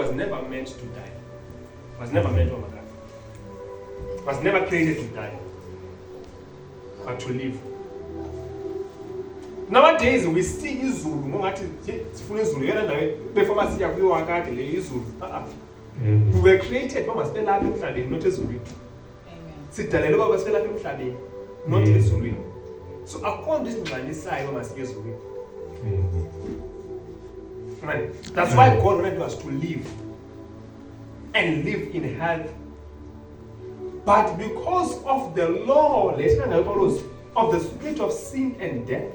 was never meant to die. Was never meant to die. Was never created to die, but to live. Nowadays we see izulu ngathi sifuna izulu yena nawe before siya kuyiwa kade le izulu. We were created for us lapha emhlabeni not ezulwini. Sidalelwe baba sifela lapha emhlabeni not ezulwini. So akukho into esingxanisayo uma siya ezulwini. That's why God wanted us to live and live in health. But because of the law, of the spirit of sin and death,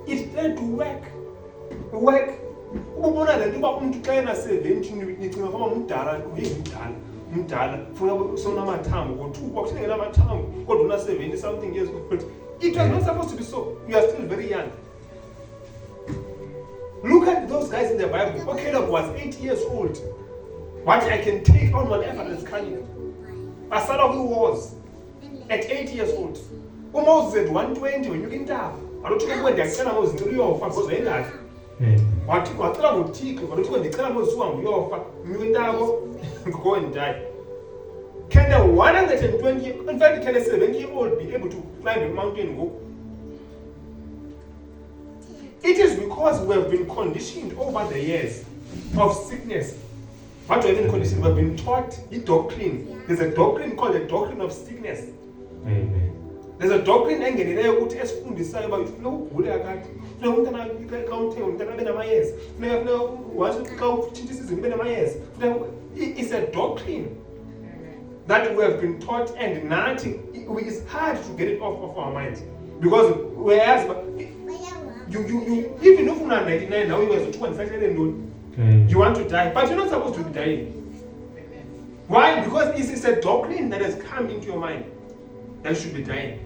it tried to work. Ubona le nto uba umuntu xa ena 17 nicinga kama umdala umdala funa sona amathambo ngothuba kuthengela amathambo kodwa una 70 something years old. It was not supposed to be so. You are still very young. Look at those guys in the Bible. Caleb was 8 years old. What I can take on whatever is coming. Asala who was at 8 years old. Moses at 120 when you can tap. I don't know when they're telling Moses to your because they not. What you got to take, but when they tell Moses one, you go and die. Can a 120, in fact, can a 70-year-old be able to climb a mountain and go? It is because we have been conditioned over the years of sickness. What we have been conditioned, we have been taught a doctrine. There's a doctrine called the doctrine of sickness. Amen. There's a doctrine ukuthi esifundisayo about ukugula yakade. Funeka umuntu account umuntu abe namayeza. Funeka wazi xa utshintsha isizini ube namayeza. It's a doctrine that we have been taught and nothing. It's hard to get it off of our minds because whereas you even if you're 99 now you are 200 you want to die, but you're not supposed to be dying. Why? Because it's a doctrine that has come into your mind that you should be dying.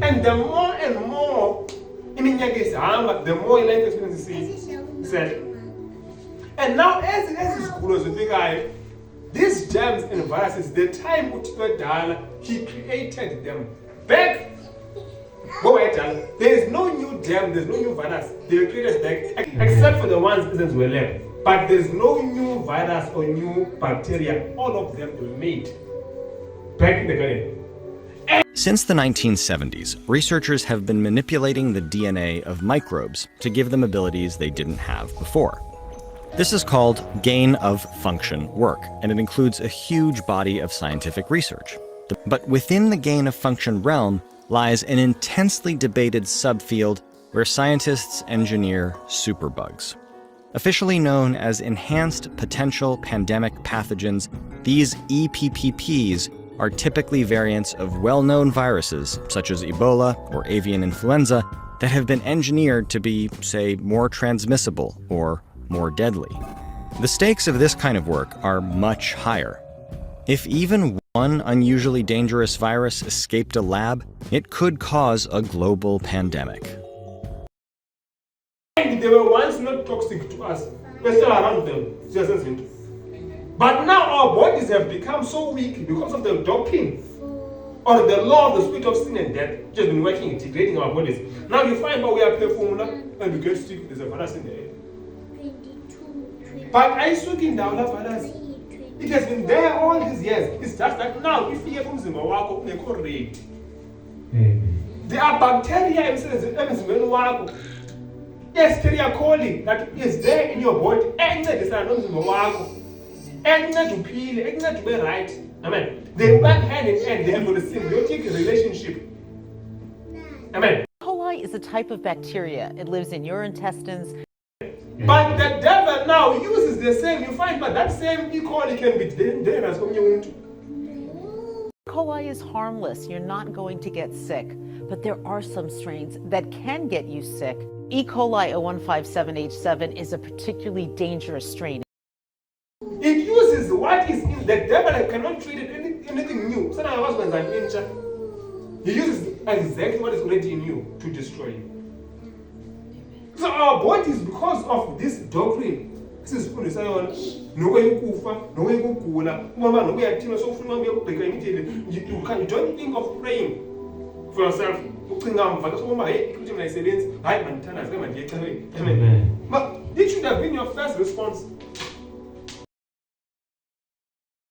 And the more and more, the more life experience is said. And now, as schools, these germs and viruses, the time he created them. Back, there is no new germ, there's no new virus. They were created back, except for the ones that were left. But there's no new virus or new bacteria. All of them were made back in the garden. Since the 1970s, researchers have been manipulating the DNA of microbes to give them abilities they didn't have before. This is called gain-of-function work, and it includes a huge body of scientific research. But within the gain-of-function realm lies an intensely debated subfield where scientists engineer superbugs. Officially known as enhanced potential pandemic pathogens, these EPPPs are typically variants of well-known viruses such as Ebola or avian influenza that have been engineered to be, say, more transmissible or more deadly. The stakes of this kind of work are much higher. If even one unusually dangerous virus escaped a lab, it could cause a global pandemic. They were once not toxic to us. We're still around them. But now our bodies have become so weak because of the doctrine or the law of the spirit of sin and death, which has been working, integrating our bodies. Now you find out we are formula and we get sick, there's a virus in the air. But I speaking down that virus. It has been there all these years. It's just that now if you have a rate. There are bacteria in Escherichia coli that is there in your body and that is not and not to peel, and not to be right. Amen. They work hand in hand, they have got a symbiotic relationship. Amen. E. coli is a type of bacteria. It lives in your intestines. But the devil now uses the same, you find, but that same E. coli can be dangerous from you. E. coli is harmless. You're not going to get sick. But there are some strains that can get you sick. E. coli 0157H7 is a particularly dangerous strain. It uses what is in the devil cannot treat it anything new. So now he uses exactly what is already in you to destroy you. So our bodies, because of this doctrine, this is no way kufa, no way kugula, you don't think of praying for yourself. But it should have been your first response.